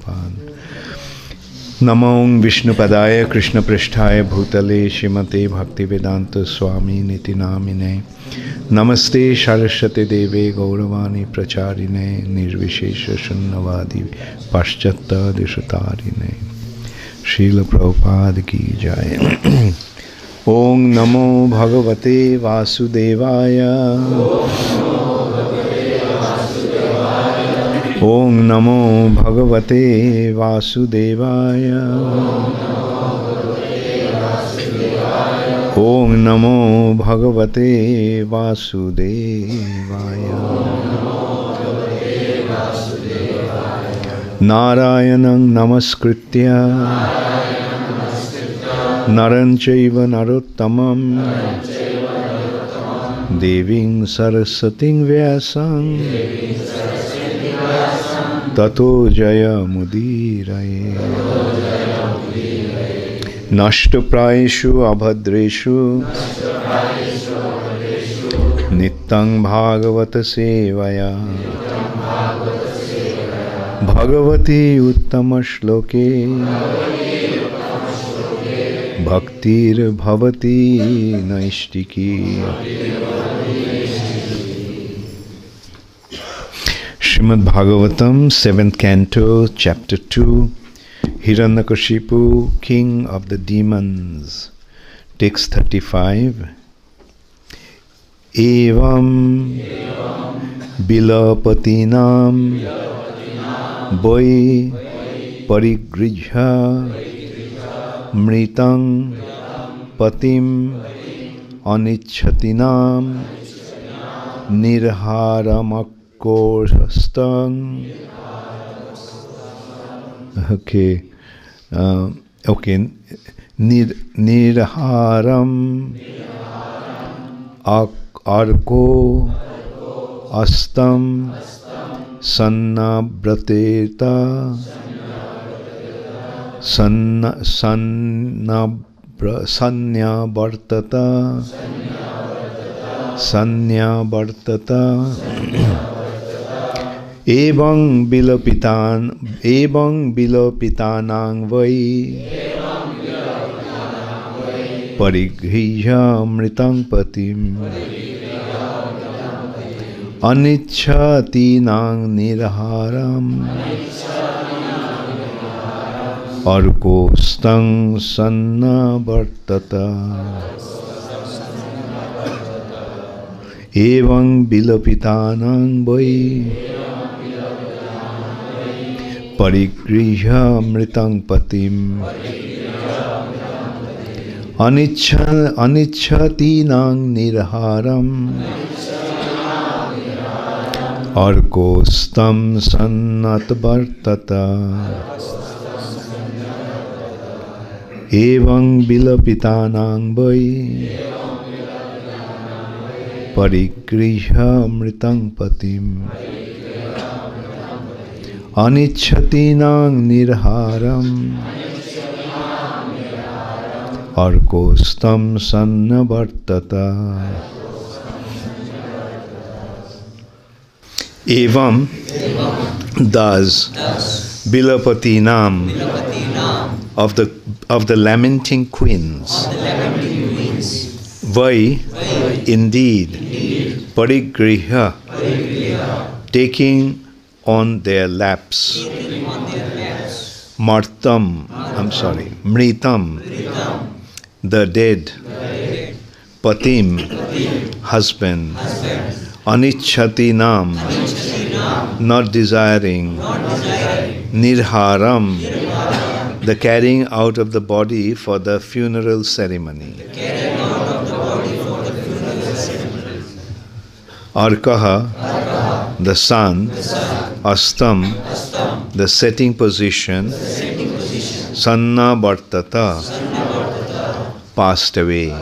Prabhupada. Namo Vishnu Padaya Krishna Pristhaya Bhutale Shrimate Bhaktivedanta Swami Niti Namine Namaste Saraswati Deve Gauravani Pracharine Nirvishesha Shunnavadi Paschata Deshatarine Srila Prabhupada Ki Jai. Om Namo Bhagavate Vasudevaya. Om Namo Bhagavate Vasudevaya. Om Namo Bhagavate Vasudevaya. Narayanam Namaskritya Naranchaiva Narottamam Deving Sarasating Vyasam Tato Jaya Mudiraye Nashtaprayeshu Abhadreshu Nittang Bhagavata Sevaya Bhagavati Uttama Shloke Bhaktir Bhavati Naistiki. Srimad Bhagavatam, 7th Canto, Chapter 2, Hiranyakashipu, King of the Demons. Text 35. Evam Bilapatinam Boi Parigrijha Mritang Patim Anichhatinam Nirharamakkorhastang. Okay. Nirharam Arko Astam Sannabrateta Sanyavartata Evang bilopitanang vai Parigrihya mritang patim Anichhatinang nirharam Arkostang sannavartata. Evang bilapitanang vai Parigrihya mritang patim Anichhatinang nirharam Arkostam sannatvartata. Evang bilapitanang vai Parigrihya mritang patim Anichhatinang nirharam Arkostam sannavartata. Evam, thus, Bilapatinam, of the lamenting queens, Vai, indeed, Parigriha, taking on their laps, Mritam, the dead, Patim, husband, Anichhatinam, not desiring, Nirharam, the carrying out of the body for the funeral ceremony. Arkaha, the sun, Astam, the setting position, Sanna Bhartata, passed away.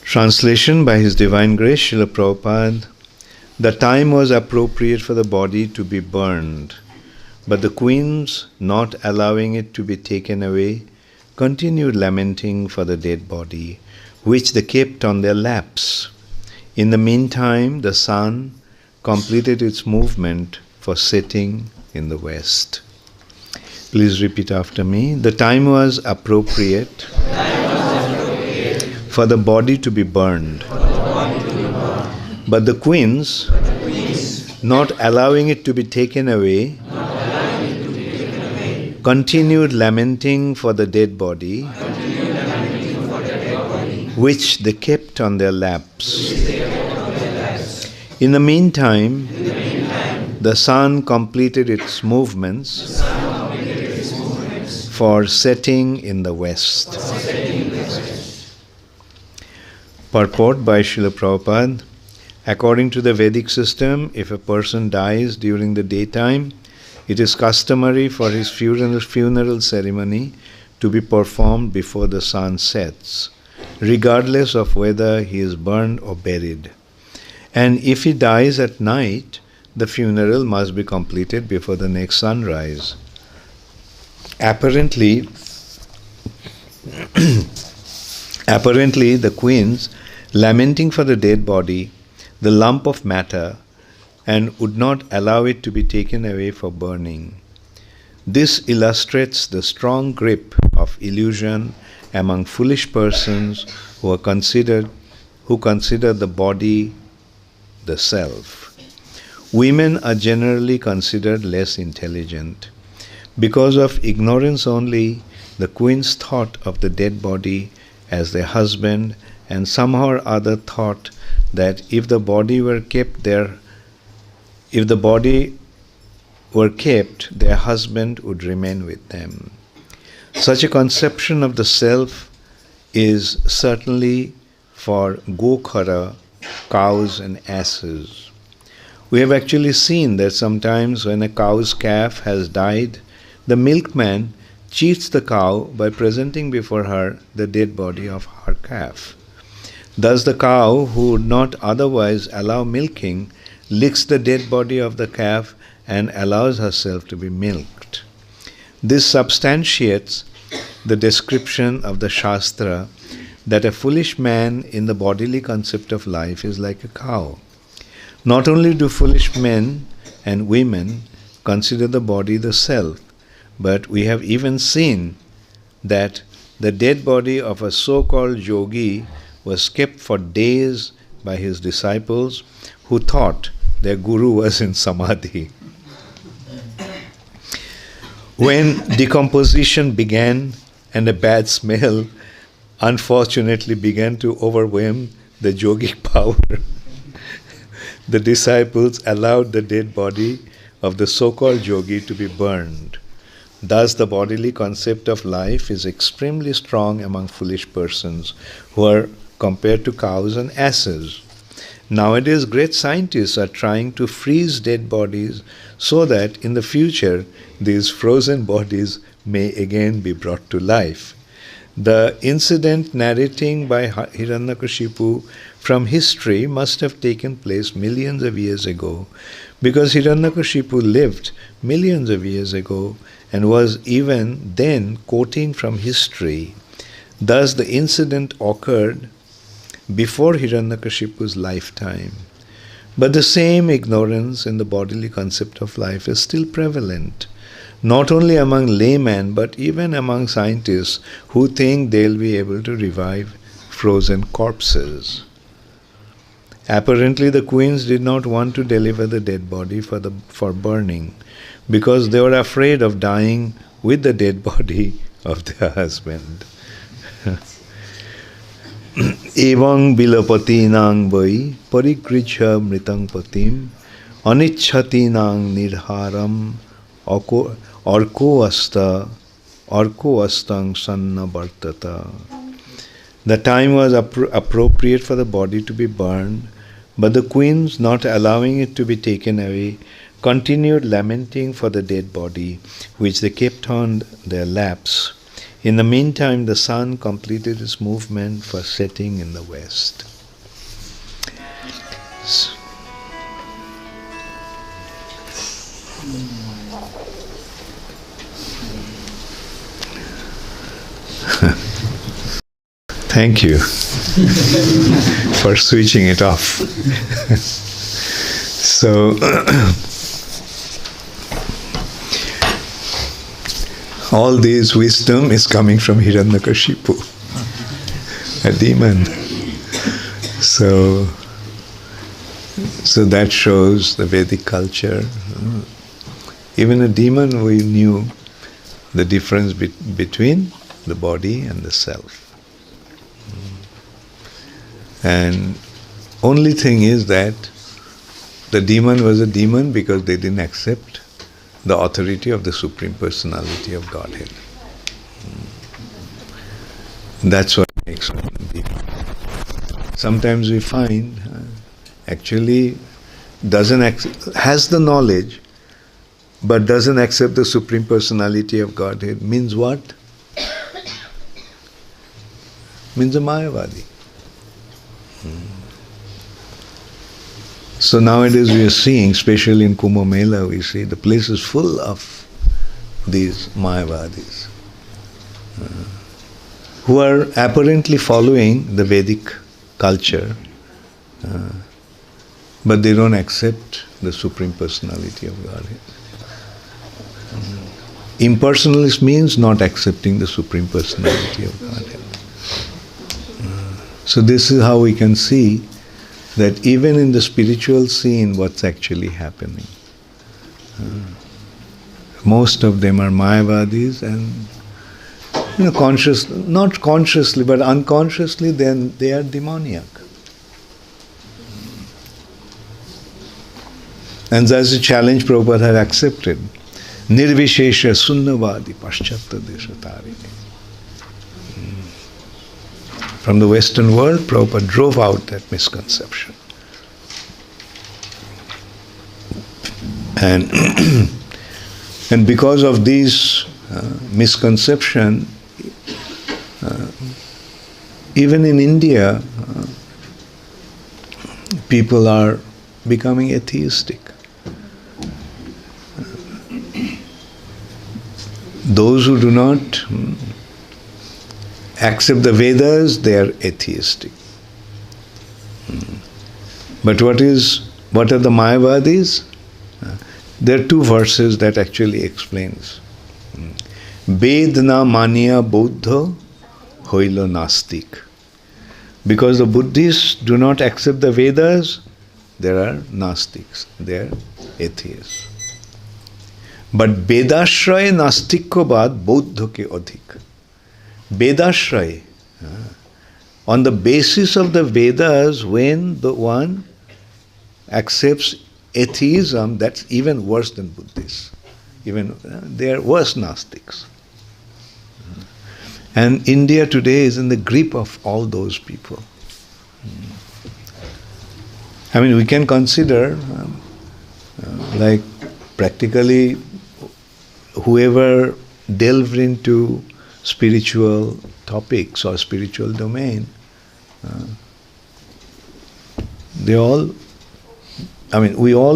Translation by His Divine Grace, Srila Prabhupada. The time was appropriate for the body to be burned, but the queens, not allowing it to be taken away, continued lamenting for the dead body, which they kept on their laps. In the meantime, the sun completed its movement for setting in the west. Please repeat after me. The time was appropriate for the body to be burned, but the queens, not allowing it to be taken away, continued lamenting for the dead body, which they kept on their laps. In the meantime, the sun completed its movements for setting in the west. Purport by Srila Prabhupada. According to the Vedic system, if a person dies during the daytime, it is customary for his funeral ceremony to be performed before the sun sets, regardless of whether he is burned or buried. And if he dies at night, the funeral must be completed before the next sunrise. Apparently, the queens, lamenting for the dead body, the lump of matter, and would not allow it to be taken away for burning. This illustrates the strong grip of illusion among foolish persons who consider the body the self. Women are generally considered less intelligent. Because of ignorance only, the queens thought of the dead body as their husband, and somehow or other thought that if the body were kept, their husband would remain with them. Such a conception of the self is certainly for Gokhara, cows and asses. We have actually seen that sometimes when a cow's calf has died, the milkman cheats the cow by presenting before her the dead body of her calf. Thus the cow, who would not otherwise allow milking, licks the dead body of the calf and allows herself to be milked. This substantiates the description of the Shastra that a foolish man in the bodily concept of life is like a cow. Not only do foolish men and women consider the body the self, but we have even seen that the dead body of a so-called yogi was kept for days by his disciples who thought their guru was in samadhi. When decomposition began and a bad smell unfortunately began to overwhelm the yogic power, the disciples allowed the dead body of the so-called yogi to be burned. Thus the bodily concept of life is extremely strong among foolish persons who are compared to cows and asses. Nowadays, great scientists are trying to freeze dead bodies so that in the future these frozen bodies may again be brought to life. The incident narrating by Hiranyakashipu from history must have taken place millions of years ago, because Hiranyakashipu lived millions of years ago and was even then quoting from history. Thus the incident occurred before Hiranyakashipu's lifetime. But the same ignorance in the bodily concept of life is still prevalent, not only among laymen but even among scientists who think they'll be able to revive frozen corpses. Apparently the queens did not want to deliver the dead body for burning, because they were afraid of dying with the dead body of their husband. Evang bilapati nang vai parikricha mritang patim anichhati nang nirharam orko astang sanna bhartata. The time was appropriate for the body to be burned, but the queens, not allowing it to be taken away, continued lamenting for the dead body, which they kept on their laps. In the meantime, the sun completed its movement for setting in the west. Thank you for switching it off. So, All this wisdom is coming from Hiranyakashipu, a demon. So that shows the Vedic culture. Even a demon, we knew the difference between the body and the self. And only thing is that the demon was a demon because they didn't accept the authority of the Supreme Personality of Godhead. That's what makes one a demon. Sometimes we find actually has the knowledge but doesn't accept the Supreme Personality of Godhead. Means what? Means a Mayavadi. So nowadays we are seeing, especially in Kumbh Mela, we see the place is full of these Mayavadis who are apparently following the Vedic culture, but they don't accept the Supreme Personality of Godhead. Impersonalist means not accepting the Supreme Personality of Godhead. So this is how we can see that even in the spiritual scene, what's actually happening. Most of them are Mayavadis, and not consciously, but unconsciously, then they are demoniac. And that's a challenge Prabhupada had accepted. Nirvishesha Sunnavadi Paschatta Deshatari. From the Western world, Prabhupada drove out that misconception. And and because of these misconception, even in India, people are becoming atheistic. Those who do not accept the Vedas, they are atheistic. But what are the Mayavadis? There are two verses that actually explains. Vedna mania buddha hoilo nastik. Because the Buddhists do not accept the Vedas, there are Nastiks, they are atheists. But Vedashray nastikko baad buddha ke adhik. Vedashray, on the basis of the Vedas, when the one accepts atheism, that's even worse than Buddhists. Even they are worse Gnostics. And India today is in the grip of all those people. I mean, we can consider like practically whoever delved into spiritual topics or spiritual domain, we all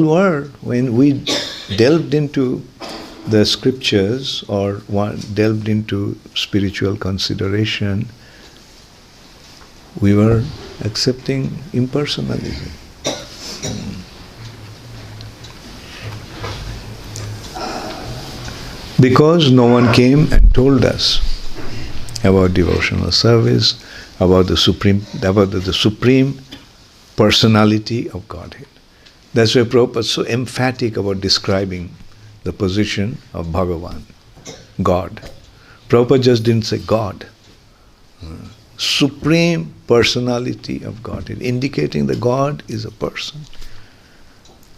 were, when we delved into the scriptures or delved into spiritual consideration, we were accepting impersonalism. Because no one came and told us about devotional service, about the supreme personality of Godhead. That's why Prabhupada is so emphatic about describing the position of Bhagavan, God. Prabhupada just didn't say God. Supreme personality of Godhead, indicating that God is a person.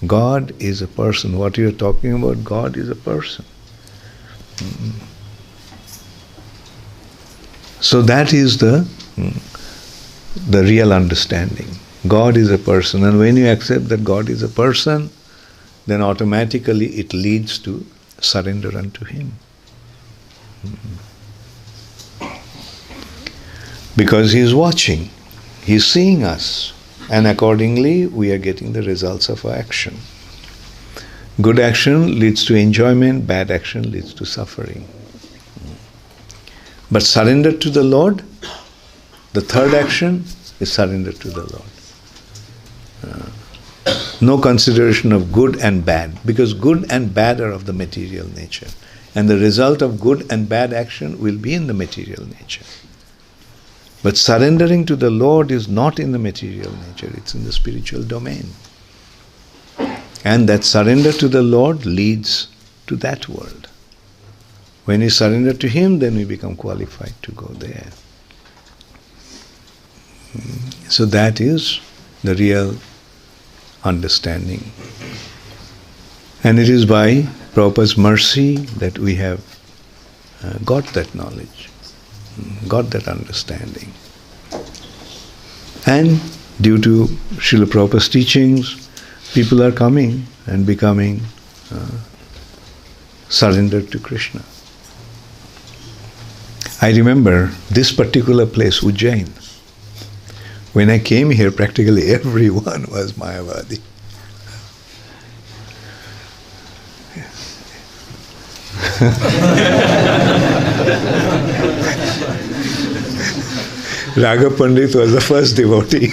God is a person. What you are talking about, God is a person. So that is the real understanding. God is a person, and when you accept that God is a person, then automatically it leads to surrender unto Him. Because He is watching, He is seeing us, and accordingly we are getting the results of our action. Good action leads to enjoyment, bad action leads to suffering. But surrender to the Lord, the third action is surrender to the Lord. No consideration of good and bad, because good and bad are of the material nature. And the result of good and bad action will be in the material nature. But surrendering to the Lord is not in the material nature, it's in the spiritual domain. And that surrender to the Lord leads to that world. When we surrender to Him, then we become qualified to go there. So that is the real understanding. And it is by Prabhupada's mercy that we have got that knowledge, got that understanding. And due to Srila Prabhupada's teachings, people are coming and becoming surrendered to Krishna. I remember this particular place, Ujjain. When I came here, practically everyone was Mayavadi. Raghav Pandit was the first devotee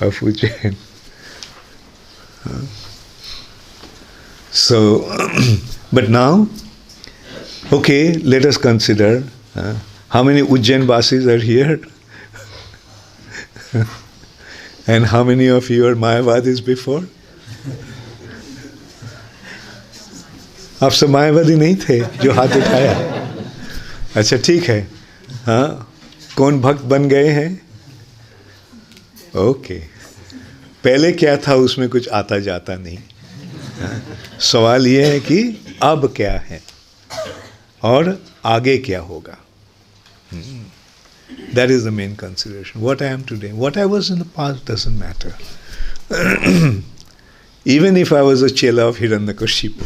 of Ujjain. So, but now, okay, let us consider how many Ujjain Vasis are here and how many of you are Mayavadis before? आप सब मायावादी नहीं थे जो हाथ उठाया? अच्छा ठीक है, हाँ, कौन भक्त बन गए हैं? ओके, पहले क्या था उसमें कुछ आता जाता नहीं. सवाल ये है कि अब क्या है और आगे क्या होगा. That is the main consideration. What I am today, what I was in the past doesn't matter. Even if I was a chela of Hiranyakashipu,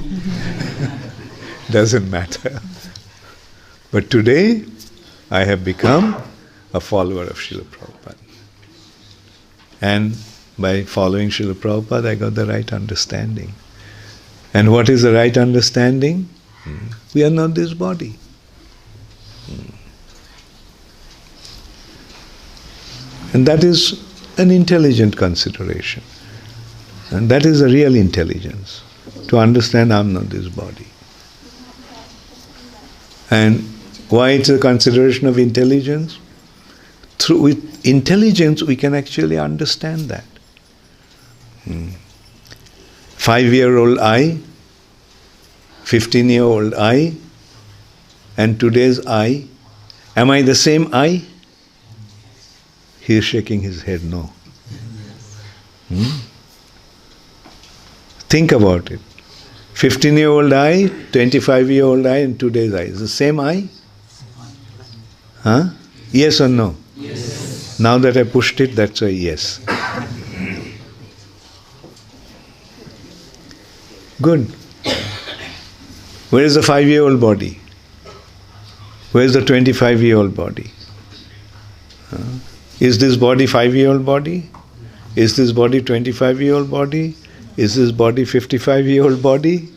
doesn't matter. But today, I have become a follower of Srila Prabhupada. And by following Srila Prabhupada, I got the right understanding. And what is the right understanding? We are not this body. And that is an intelligent consideration. And that is a real intelligence, to understand I am not this body. And why it's a consideration of intelligence? With intelligence we can actually understand that. 5-year-old I, 15-year-old I, and today's I, am I the same I? He is shaking his head, no. Think about it. 15-year-old I, 25-year-old I, and today's I. Is the same I? Huh? Yes or no? Yes. Now that I pushed it, that's a yes. Good. Where is the 5-year-old body? Where is the 25-year-old body? Is this body 5-year-old body? Is this body 25-year-old body? Is this body 55-year-old body?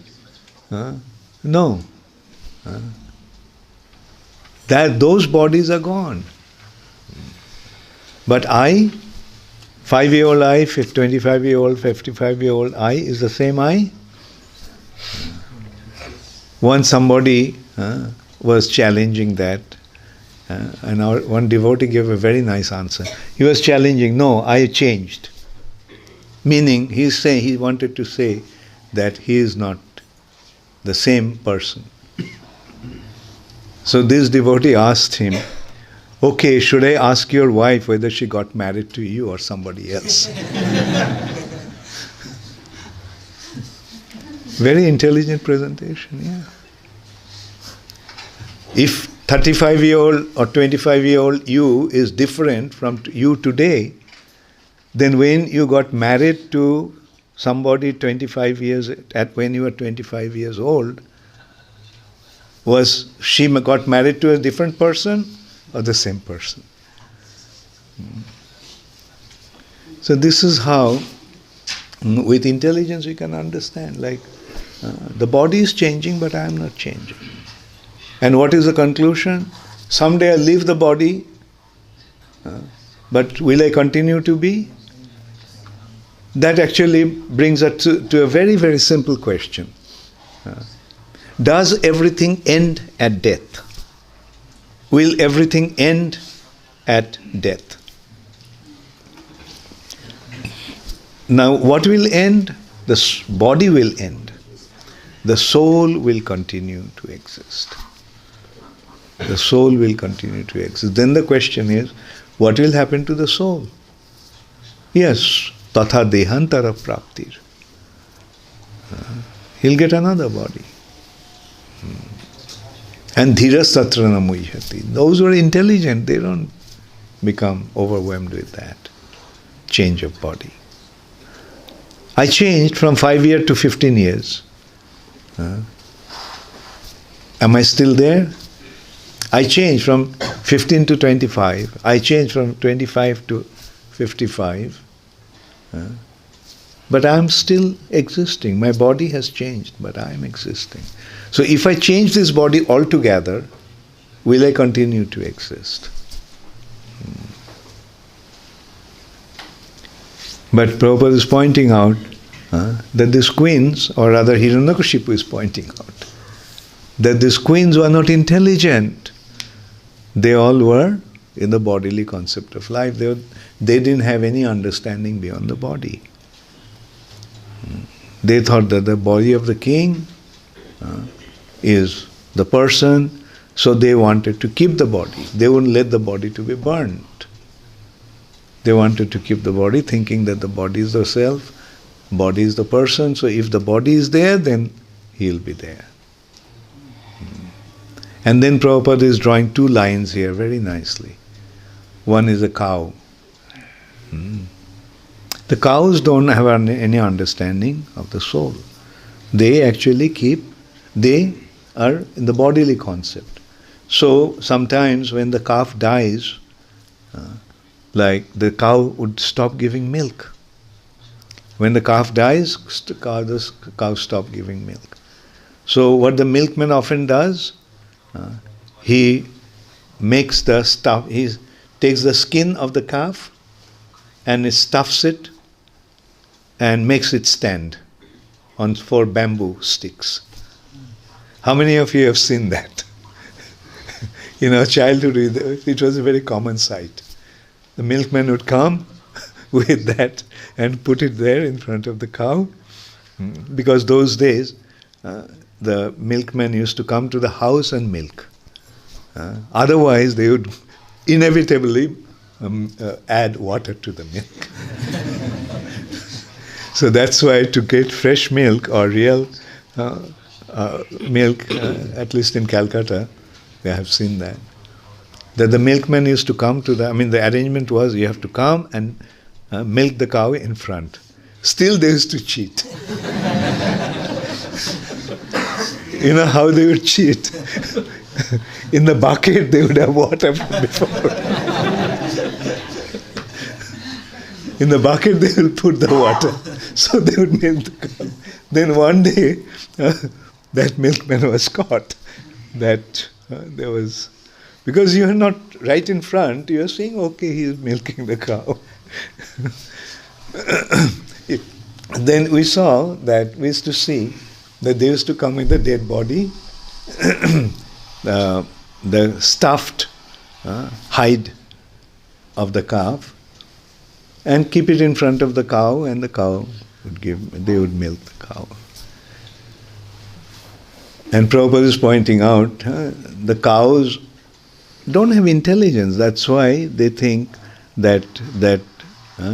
No. Those bodies are gone. But I, 5-year-old I, 25-year-old, 55-year-old I, is the same I? Once somebody was challenging that, and one devotee gave a very nice answer. He was challenging, no, I changed. Meaning, he wanted to say that he is not the same person. So this devotee asked him, okay, should I ask your wife whether she got married to you or somebody else? Very intelligent presentation, yeah. If 35-year-old or 25-year-old you is different from you today, then when you got married to somebody 25 years, when you were 25 years old, was she got married to a different person or the same person? So this is how, with intelligence we can understand, like, the body is changing but I am not changing. And what is the conclusion? Someday I'll leave the body, but will I continue to be? That actually brings us to a very, very simple question. Does everything end at death? Will everything end at death? Now, what will end? The body will end. The soul will continue to exist. The soul will continue to exist. Then the question is, what will happen to the soul? Yes, tatha dehantara praptir. He'll get another body. And dhiras satrana muhyati. Those who are intelligent, they don't become overwhelmed with that change of body. I changed from 5 years to 15 years. Am I still there? I changed from 15 to 25. I changed from 25 to 55. But I am still existing. My body has changed, but I am existing. So if I change this body altogether, will I continue to exist? But Prabhupada is pointing out that these queens, or rather Hiranyakashipu is pointing out, that these queens were not intelligent. They all were in the bodily concept of life. They didn't have any understanding beyond the body. They thought that the body of the king is the person, so they wanted to keep the body. They wouldn't let the body to be burnt. They wanted to keep the body, thinking that the body is the self, body is the person, so if the body is there, then he'll be there. And then Prabhupada is drawing two lines here very nicely. One is a cow. The cows don't have any understanding of the soul. They actually they are in the bodily concept. So sometimes when the calf dies, like the cow would stop giving milk. When the calf dies, the cow stops giving milk. So what the milkman often does, he makes the stuff, he takes the skin of the calf and he stuffs it and makes it stand on 4 bamboo sticks. How many of you have seen that? In our childhood, it was a very common sight. The milkman would come with that and put it there in front of the cow, because those days the milkman used to come to the house and milk. Otherwise, they would inevitably add water to the milk. So that's why to get fresh milk or real milk, at least in Calcutta, I have seen that the milkman used to come to the arrangement was you have to come and milk the cow in front. Still they used to cheat. You know how they would cheat? In the bucket they would have water before. In the bucket they will put the water. So they would milk the cow. Then one day that milkman was caught. That there was, because you are not right in front, you are saying, okay, he is milking the cow. Then we saw that, we used to see that they used to come with the dead body, the stuffed hide of the calf, and keep it in front of the cow, and the cow they would milk the cow. And Prabhupada is pointing out, the cows don't have intelligence. That's why they think that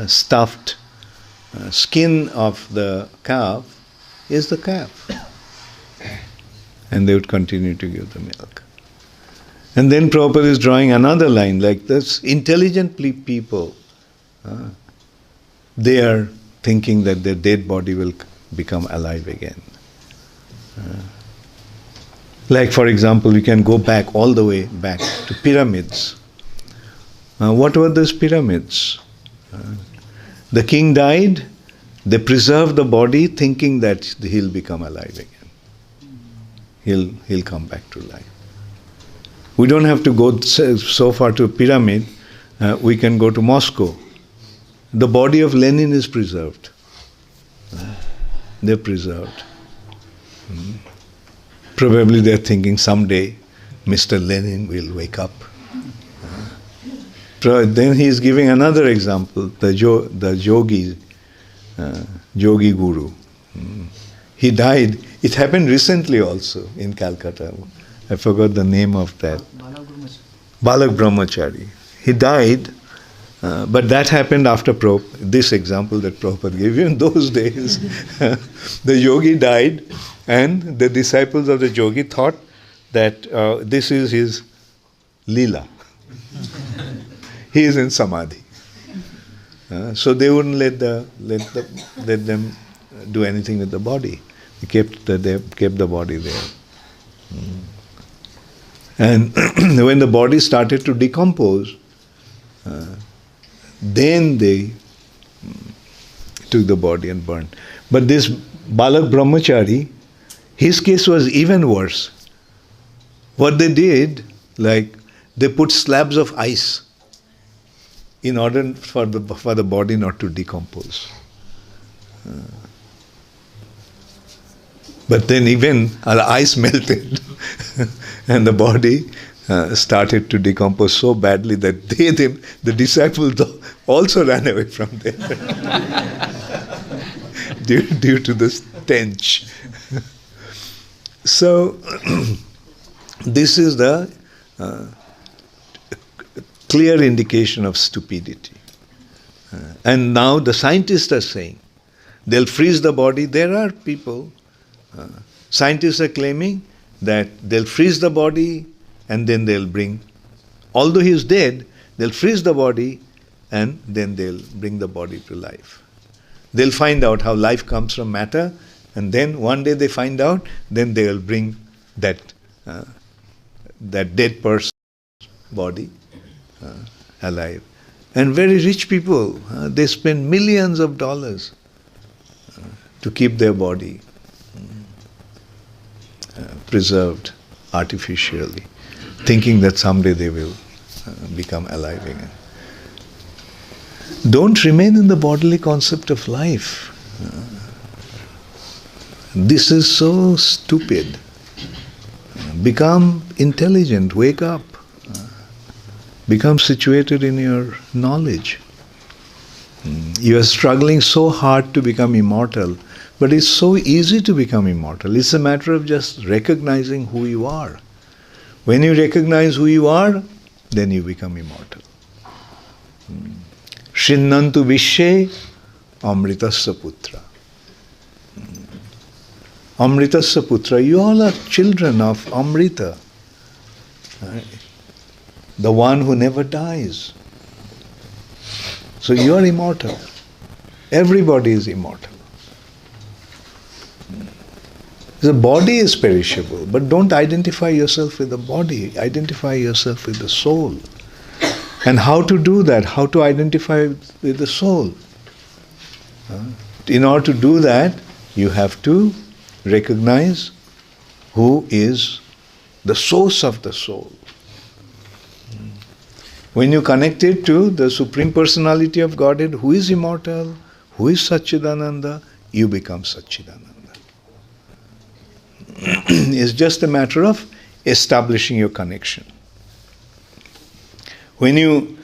stuffed skin of the calf is the calf. And they would continue to give the milk. And then Prabhupada is drawing another line, like this: intelligent people, they are thinking that their dead body will become alive again. Like, for example, we can go back all the way back to pyramids. What were those pyramids? The king died, they preserved the body thinking that he'll become alive again. He'll come back to life. We don't have to go so far to a pyramid. We can go to Moscow. The body of Lenin is preserved. They're preserved. Probably they're thinking someday Mr. Lenin will wake up. Then he is giving another example, the yogi guru. He died. It happened recently also in Calcutta. I forgot the name of that. Balak Brahmachari. He died, but that happened after this example that Prabhupada gave you. In those days, the yogi died, and the disciples of the yogi thought that this is his lila. He is in samadhi. So they wouldn't let them do anything with the body. They kept the body there. And when the body started to decompose, then they took the body and burned. But this Balak Brahmachari, his case was even worse. What they did, like they put slabs of ice in order for the body not to decompose. But then even the ice melted and the body started to decompose so badly that the disciples also ran away from there due to the stench. So this is the clear indication of stupidity. And now the scientists are saying they'll freeze the body. There are people, scientists are claiming that they'll freeze the body and then they'll although he's dead, they'll freeze the body and then they'll bring the body to life. They'll find out how life comes from matter, and then one day they find out, then they'll bring that dead person's body alive. And very rich people, they spend millions of dollars to keep their body preserved artificially, thinking that someday they will become alive again. Don't remain in the bodily concept of life. This is so stupid. Become intelligent, wake up. Become situated in your knowledge. You are struggling so hard to become immortal, but it's so easy to become immortal. It's a matter of just recognizing who you are. When you recognize who you are, then you become immortal. Shinnantu Vishye Amritasya Putra. Amritasya Putra, you all are children of Amrita. Right? The one who never dies. So you are immortal. Everybody is immortal. The body is perishable, but don't identify yourself with the body. Identify yourself with the soul. And how to do that? How to identify with the soul? In order to do that, you have to recognize who is the source of the soul. When you connect it to the Supreme Personality of Godhead, who is immortal, who is Satchidananda, you become Satchidananda. It's just a matter of establishing your connection. When you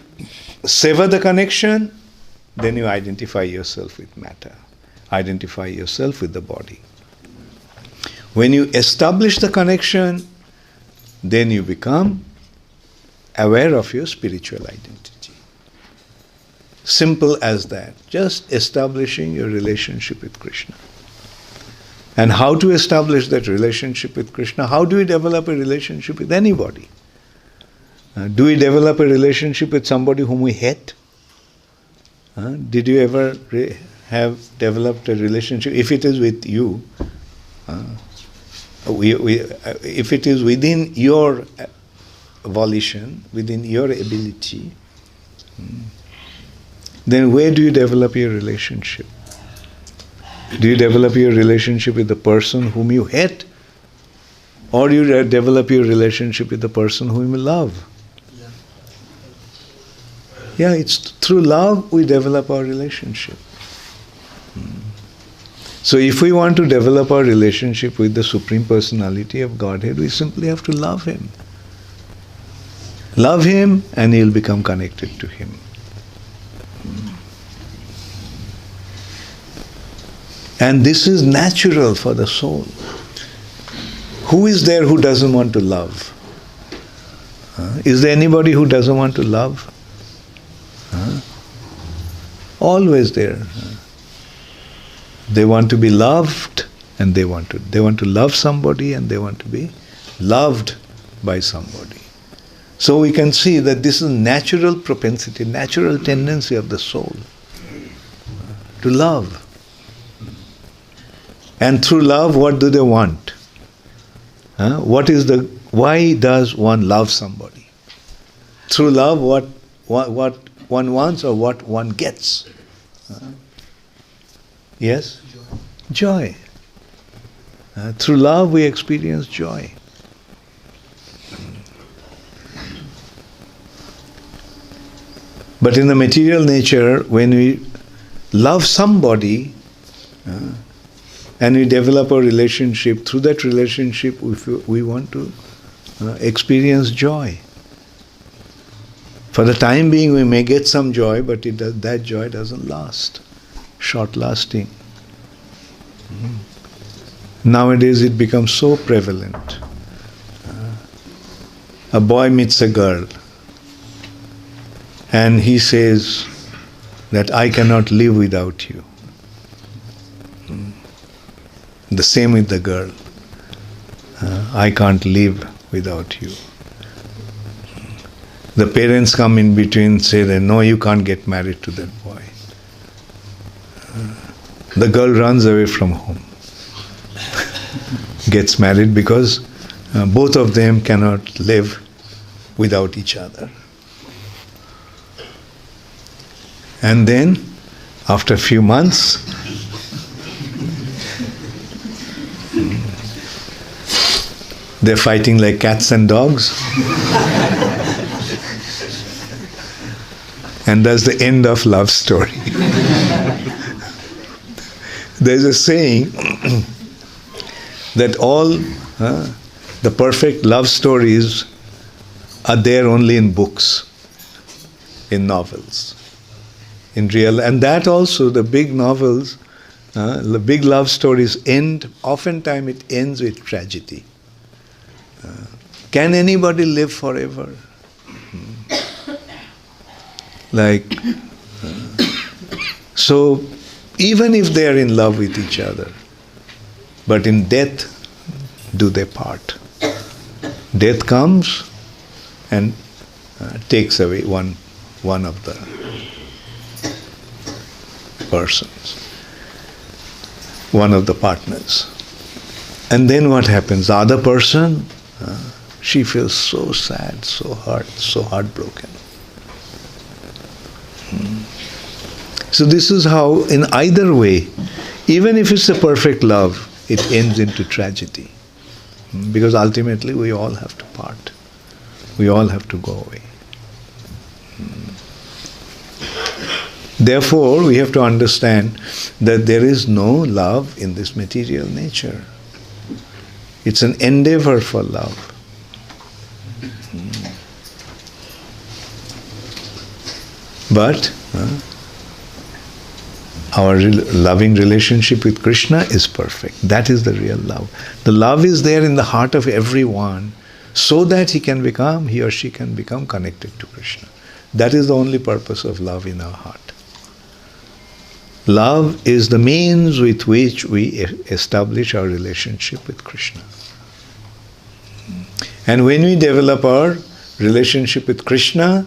sever the connection, then you identify yourself with matter, identify yourself with the body. When you establish the connection, then you become aware of your spiritual identity. Simple as that. Just establishing your relationship with Krishna. And how to establish that relationship with Krishna? How do we develop a relationship with anybody? Do we develop a relationship with somebody whom we hate? Did you ever have developed a relationship? If it is with you, if it is within your volition, within your ability, then where do you develop your relationship? Do you develop your relationship with the person whom you hate? Or do you develop your relationship with the person whom you love? Yeah, it's through love we develop our relationship. So if we want to develop our relationship with the Supreme Personality of Godhead, we simply have to love Him. Love Him and you'll become connected to Him. And this is natural for the soul. Who is there who doesn't want to love? Is there anybody who doesn't want to love? Always there. They want to be loved and they want to love somebody and they want to be loved by somebody. So we can see that this is natural propensity, natural tendency of the soul to love. And through love, what do they want? Why does one love somebody? Through love, what one wants or what one gets? Yes? Joy. Through love, we experience joy. But in the material nature, when we love somebody, and we develop a relationship, through that relationship we want to experience joy. For the time being we may get some joy, but that joy doesn't last, short-lasting. Nowadays it becomes so prevalent. A boy meets a girl and he says that I cannot live without you. The same with the girl. I can't live without you. The parents come in between and say that no, you can't get married to that boy. The girl runs away from home. Gets married because both of them cannot live without each other. And then, after a few months, they're fighting like cats and dogs. And that's the end of love story. There's a saying that all the perfect love stories are there only in books, in novels. In real, and that also, the big novels, the big love stories oftentimes it ends with tragedy. Can anybody live forever? So even if they are in love with each other, but in death do they part. Death comes and takes away one of the persons, one of the partners. And then what happens? The other person, she feels so sad, so hurt, so heartbroken. So this is how, in either way, even if it's a perfect love, it ends into tragedy. Because ultimately we all have to part. We all have to go away. Therefore, we have to understand that there is no love in this material nature. It's an endeavor for love. But our loving relationship with Krishna is perfect. That is the real love. The love is there in the heart of everyone so that he or she can become connected to Krishna. That is the only purpose of love in our heart. Love is the means with which we establish our relationship with Krishna. And when we develop our relationship with Krishna,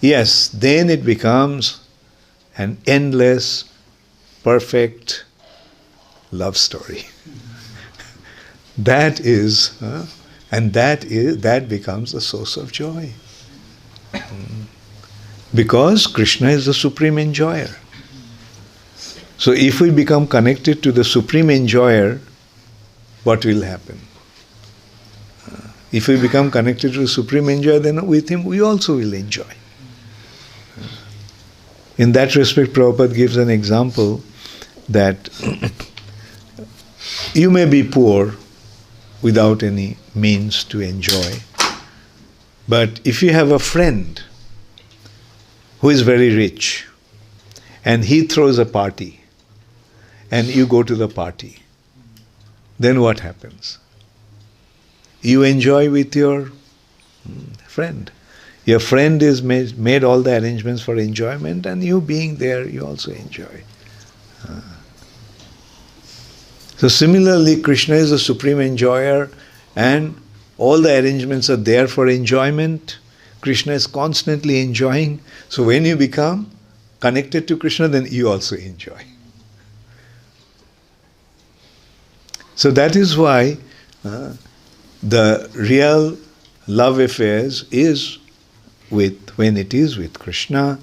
yes, then it becomes an endless, perfect love story. That becomes the source of joy. Because Krishna is the supreme enjoyer. So if we become connected to the supreme enjoyer, what will happen? If we become connected to the supreme enjoyer, then with him we also will enjoy. In that respect, Prabhupada gives an example that You may be poor without any means to enjoy, but if you have a friend who is very rich and he throws a party and you go to the party, then what happens? You enjoy with your friend. Your friend is made all the arrangements for enjoyment, and you being there, you also enjoy. So similarly, Krishna is the supreme enjoyer, and all the arrangements are there for enjoyment. Krishna is constantly enjoying. So when you become connected to Krishna, then you also enjoy. So that is why the real love affairs is when it is with Krishna,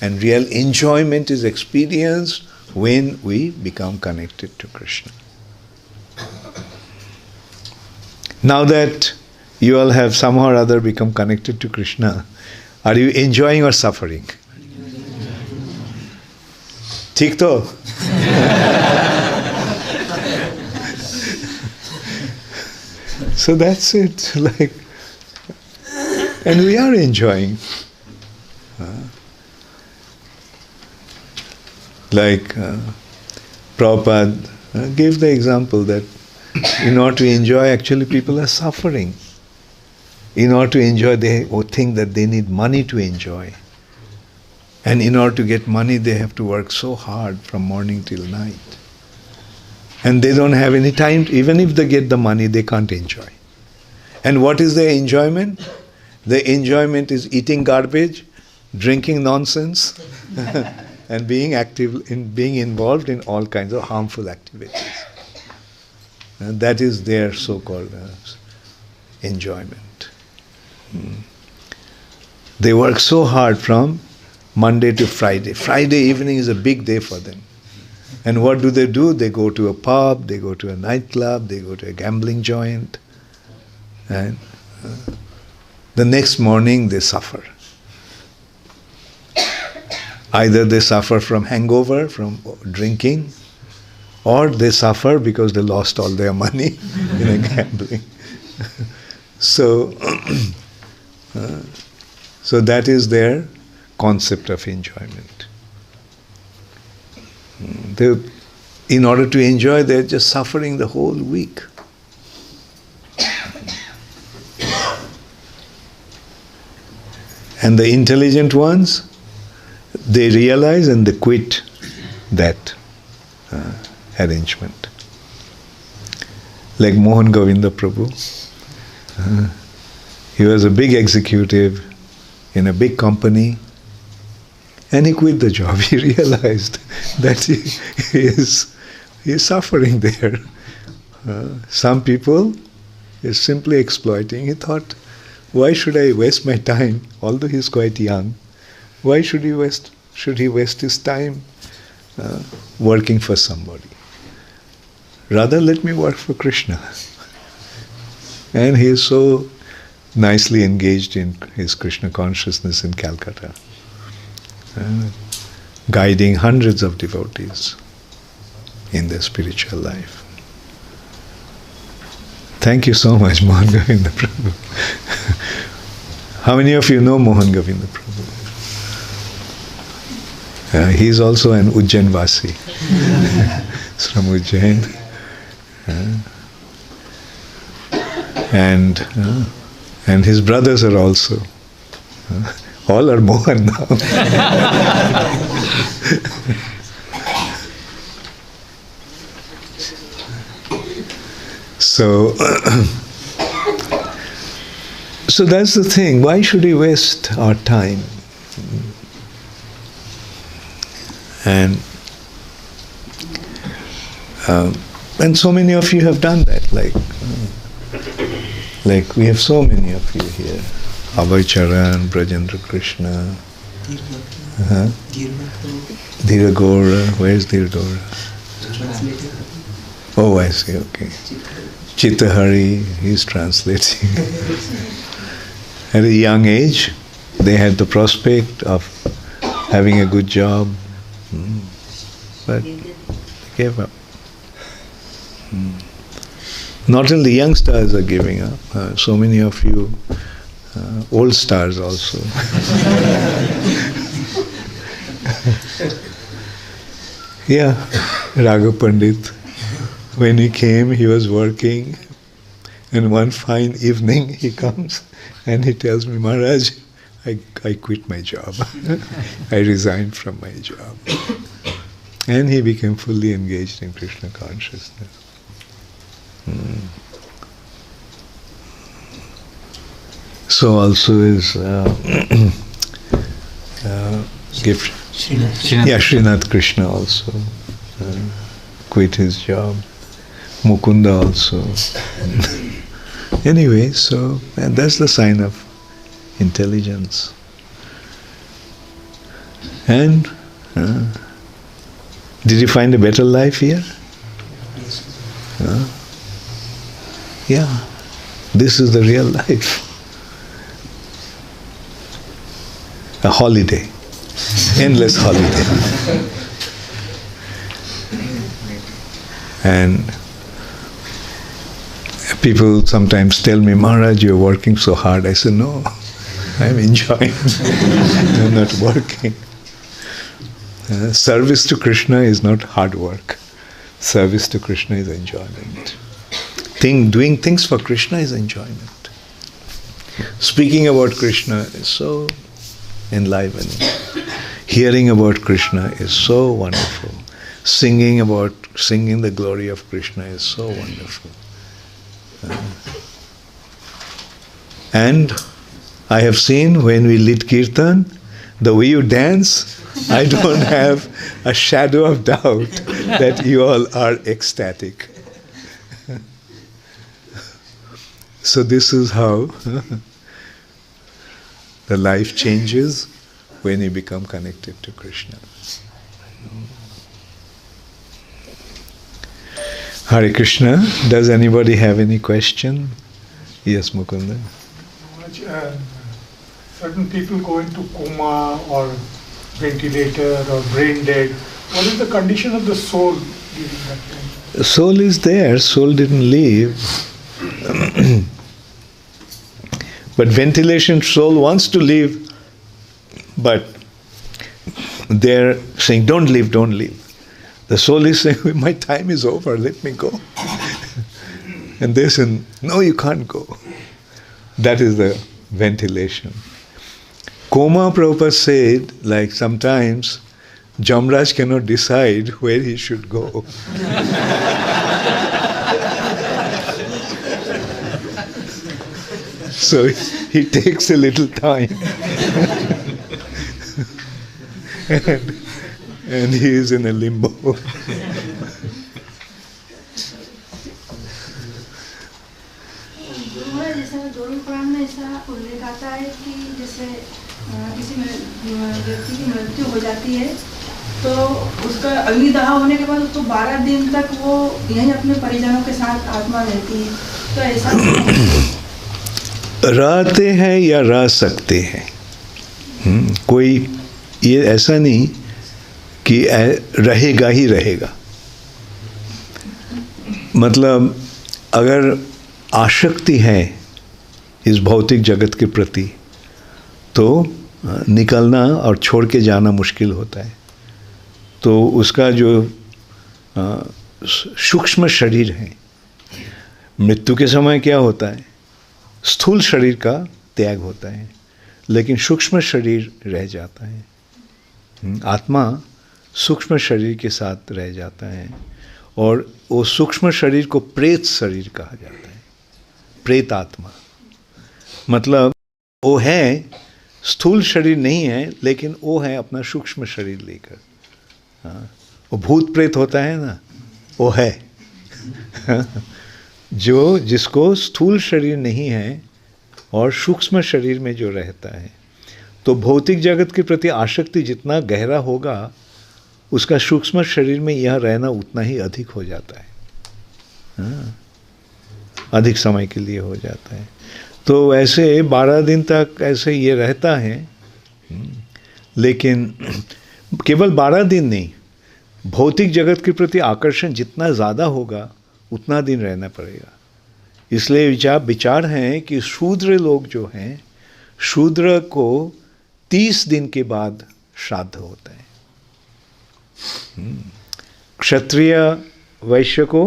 and real enjoyment is experienced when we become connected to Krishna. Now that you all have somehow or other become connected to Krishna, are you enjoying or suffering? ठीक तो? So that's it. And we are enjoying. Prabhupada gave the example that in order to enjoy, actually people are suffering. In order to enjoy, they think that they need money to enjoy. And in order to get money, they have to work so hard from morning till night. And they don't have any time. Even if they get the money, they can't enjoy. And what is their enjoyment? The enjoyment is eating garbage, drinking nonsense, and being involved in all kinds of harmful activities. And that is their so-called enjoyment. They work so hard from Monday to Friday. Friday evening is a big day for them. And what do? They go to a pub, they go to a nightclub, they go to a gambling joint. And the next morning they suffer. Either they suffer from hangover, from drinking, or they suffer because they lost all their money in a gambling. So that is their concept of enjoyment. In order to enjoy, they're just suffering the whole week. And the intelligent ones, they realize and they quit that arrangement. Like Mohan Govinda Prabhu. He was a big executive in a big company, and he quit the job. He realized that he is suffering there. Some people is simply exploiting. He thought, why should I waste my time? Although he is quite young, why should he waste his time working for somebody? Rather, let me work for Krishna. And he is so nicely engaged in his Krishna consciousness in Calcutta, guiding hundreds of devotees in their spiritual life. Thank you so much, Mohan Govinda Prabhu. How many of you know Mohan Govinda Prabhu? He is also an Ujjain Vasi. He's from Ujjain. And his brothers are also. All are Mohan now. So that's the thing. Why should we waste our time? And so many of you have done that. Like we have so many of you here. Abhay Charan, Brajendra Krishna, Dhira Gaura. Where is Dhira Gaura? Oh, I see, okay. Chittahari, he's translating. At a young age, they had the prospect of having a good job, but they gave up. Not only young stars are giving up, so many of you old stars also. Yeah, Raghav Pandit, when he came, he was working, and one fine evening he comes and he tells me, Maharaj, I quit my job. I resigned from my job. And he became fully engaged in Krishna consciousness. So also is gift. Srinath Krishna also quit his job. Mukunda also. Anyway, so and that's the sign of intelligence. And did you find a better life here? Yeah, this is the real life. A holiday, endless holiday. And people sometimes tell me, Maharaj, you're working so hard. I say, no, I'm enjoying. I'm not working. Service to Krishna is not hard work. Service to Krishna is enjoyment. Doing things for Krishna is enjoyment. Speaking about Krishna is so enlivening. Hearing about Krishna is so wonderful. Singing the glory of Krishna is so wonderful. And I have seen when we lead Kirtan, the way you dance, I don't have a shadow of doubt that you all are ecstatic. So this is how the life changes when you become connected to Krishna. Hare Krishna. Does anybody have any question? Yes, Mukunda. Certain people go into coma or ventilator or brain dead. What is the condition of the soul during that time? The soul is there. Soul didn't leave. But ventilation, soul wants to leave, but they're saying, don't leave, don't leave. The soul is saying, my time is over, let me go. And they say, no, you can't go. That is the ventilation. Coma, Prabhupada said, like sometimes Jamraj cannot decide where he should go. So he takes a little time. and he is in a limbo. उल्लेख आता है कि जैसे किसी व्यक्ति की मृत्यु हो जाती है तो उसका अग्निदाह होने के बाद उसको 12 दिन तक वो यहीं अपने परिजनों के साथ आत्मा रहती है, तो ऐसा रहते हैं या रह सकते हैं। कोई ये ऐसा नहीं कि रहेगा ही रहेगा। मतलब अगर आसक्ति है इस भौतिक जगत के प्रति तो निकलना और छोड़ के जाना मुश्किल होता है। तो उसका जो सूक्ष्म शरीर है, मृत्यु के समय क्या होता है, स्थूल शरीर का त्याग होता है, लेकिन सूक्ष्म शरीर रह जाता है। आत्मा सूक्ष्म शरीर के साथ रह जाता है और वो सूक्ष्म शरीर को प्रेत शरीर कहा जाता है। प्रेत आत्मा मतलब वो है, स्थूल शरीर नहीं है, लेकिन वो है अपना सूक्ष्म शरीर लेकर। वो भूत प्रेत होता है ना, वो है जो जिसको स्थूल शरीर नहीं है और सूक्ष्म शरीर में जो रहता है। तो भौतिक जगत के प्रति आसक्ति जितना गहरा होगा उसका सूक्ष्म शरीर में यह रहना उतना ही अधिक हो जाता है, अधिक समय के लिए हो जाता है। तो ऐसे 12 दिन तक ऐसे ये रहता है, लेकिन केवल 12 दिन नहीं, भौतिक जगत के प्रति आकर्षण जितना ज़्यादा होगा उतना दिन रहना पड़ेगा। इसलिए विचार हैं कि शूद्र लोग जो हैं, शूद्र को 30 दिन के बाद श्राद्ध होता है, क्षत्रिय वैश्य को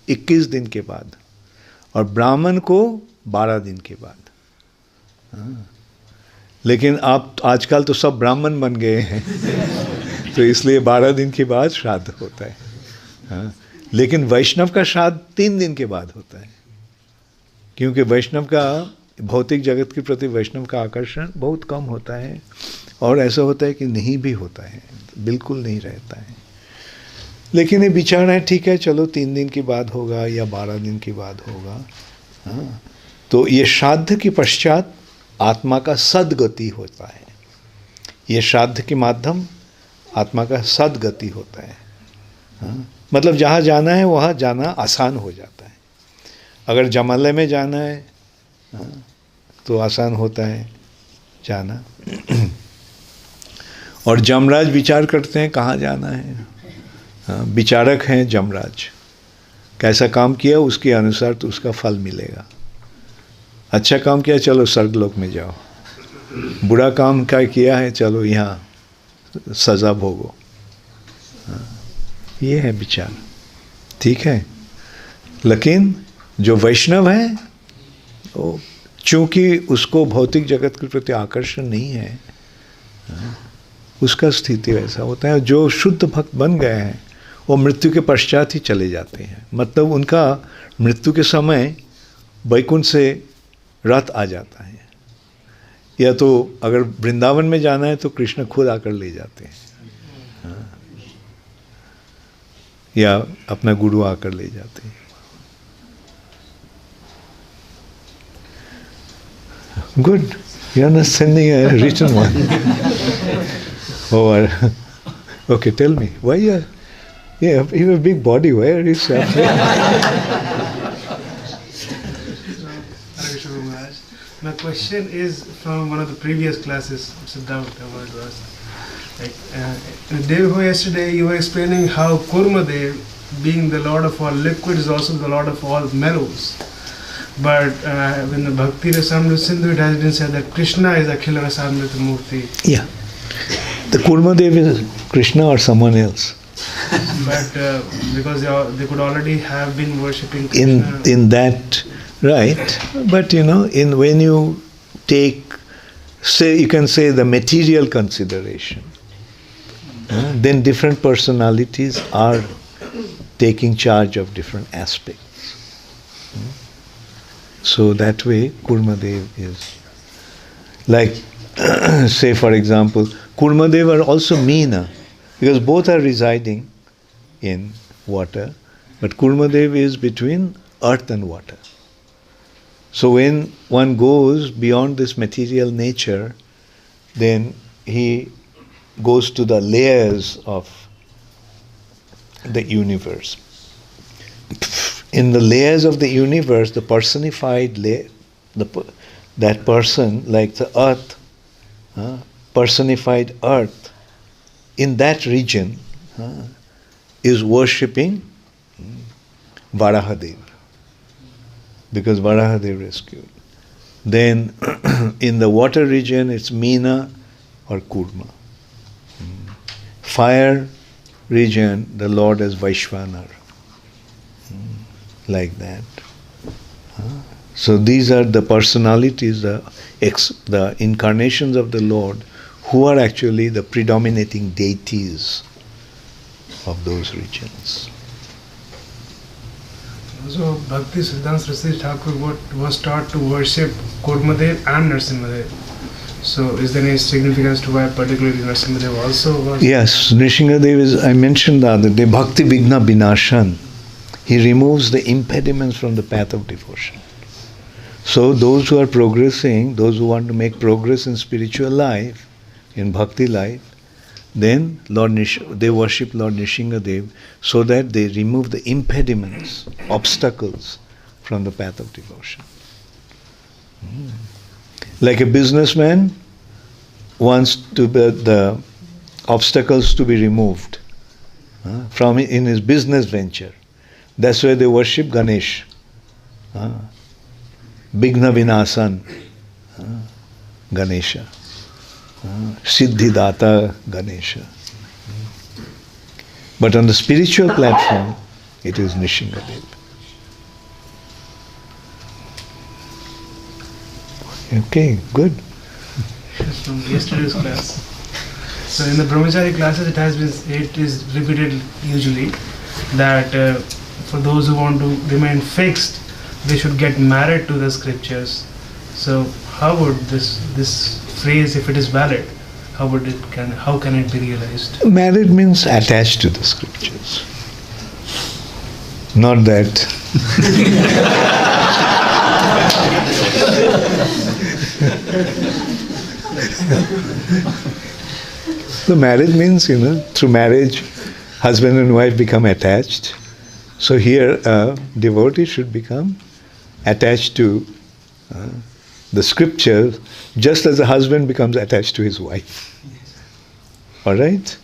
21 दिन के बाद, और ब्राह्मण को 12 दिन के बाद। लेकिन आप आजकल तो सब ब्राह्मण बन गए हैं तो इसलिए 12 दिन के बाद श्राद्ध होता है। लेकिन वैष्णव का श्राद्ध 3 दिन के बाद होता है, क्योंकि वैष्णव का भौतिक जगत के प्रति वैष्णव का आकर्षण बहुत कम होता है, और ऐसा होता है कि नहीं भी होता है, बिल्कुल नहीं रहता है। लेकिन ये विचार है, ठीक है चलो 3 दिन के बाद होगा या 12 दिन के बाद होगा। हाँ, तो ये श्राद्ध के पश्चात आत्मा का सद्गति होता है। ये श्राद्ध के माध्यम आत्मा का सद्गति होता है। हाँ, मतलब जहाँ जाना है वहाँ जाना आसान हो जाता है। अगर जमालय में जाना है तो आसान होता है जाना। और जमराज विचार करते हैं कहाँ जाना है। विचारक हैं जमराज, कैसा काम किया उसके अनुसार तो उसका फल मिलेगा। अच्छा काम किया चलो स्वर्गलोक में जाओ, बुरा काम क्या किया है चलो यहाँ सज़ा भोगो। ये है विचार, ठीक है। लेकिन जो वैष्णव है वो चूँकि उसको भौतिक जगत के प्रति आकर्षण नहीं है, उसका स्थिति वैसा होता है। जो शुद्ध भक्त बन गए हैं वो मृत्यु के पश्चात ही चले जाते हैं, मतलब उनका मृत्यु के समय वैकुंठ से रथ आ जाता है, या तो अगर वृंदावन में जाना है तो कृष्ण खुद आकर ले जाते हैं, या अपना गुरु आकर ले जाते हैं। Good, you are not sending a written one. Or okay, tell me why you are. Yeah, you have a big body. Where are you suffering? My question is from one of the previous classes. It's a doubt I wanted to ask. Like, in the day before yesterday, you were explaining how Kurmadev, being the Lord of all liquid, is also the Lord of all mellows. But when the Bhakti Rasamrita Sindhu, it has been said that Krishna is Akhila Rasamrita Murti. Yeah. The Kurmadev is Krishna or someone else. But because they could already have been worshipping Krishna. In that, right. But you know, when you take, say, you can say the material consideration, then different personalities are taking charge of different aspects. So that way, Kurmadev is like, say for example, Kurmadev are also Meena, because both are residing in water, but Kurmadev is between earth and water. So when one goes beyond this material nature, then he goes to the layers of the universe. In the layers of the universe, the personified that person, like the earth, personified earth, in that region is worshipping Varahadev, because Varahadev rescued. Then in the water region, it's Meena or Kurma. Fire region, the Lord is Vaishvanar. Like that. So these are the personalities, the incarnations of the Lord, who are actually the predominating deities of those regions. So Bhakti Siddhanta Saraswati Thakur was taught to worship Kurmadev and Nrsimhadev. So is there any significance to why particularly Nrsimhadev also was? Yes, Nrsimhadev is, I mentioned the other day, Bhakti Vigna Binashan. He removes the impediments from the path of devotion. So those who are progressing, those who want to make progress in spiritual life, in bhakti life, then they worship Lord Nrsimhadev so that they remove the impediments, obstacles from the path of devotion. Like a businessman wants to the obstacles to be removed from in his business venture. That's why they worship Ganesh. Bigna Vinasan, Ganesha. Siddhidata Ganesha. But on the spiritual platform, it is Nishingadev. Okay, good. From yesterday's class. So in the brahmachari classes, it is repeated usually that for those who want to remain fixed, they should get married to the scriptures. So how would this phrase, if it is valid, how can it be realized? Married means attached to the scriptures. Not that. The marriage means, through marriage, husband and wife become attached. So here, a devotee should become attached to the scriptures, just as a husband becomes attached to his wife. All right?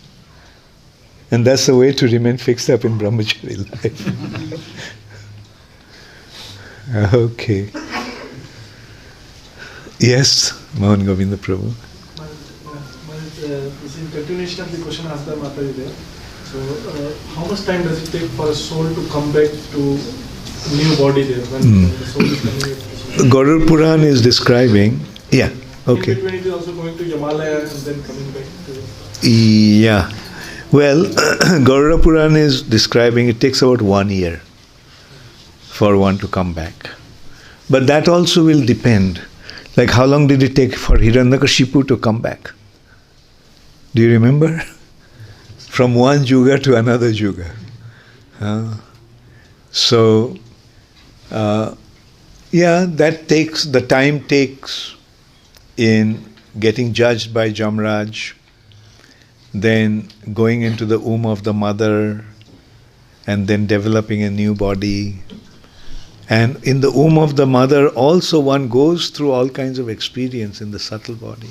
And that's the way to remain fixed up in brahmachari life. Okay. Yes, Mohan Govinda Prabhu. This is in continuation of the question asked by Mataji there. So, how much time does it take for a soul to come back to new body there when the soul is coming back? Garuda Puran is describing. Yeah, okay. In between it is also going to Himalaya and then coming back to. Yeah. Well, Garuda Puran is describing it takes about 1 year for one to come back. But that also will depend. Like how long did it take for Hiranyakashipu to come back? Do you remember? From one juga to another juga. So, the time takes in getting judged by Jamraj, then going into the womb of the mother, and then developing a new body. And in the womb of the mother also one goes through all kinds of experience in the subtle body.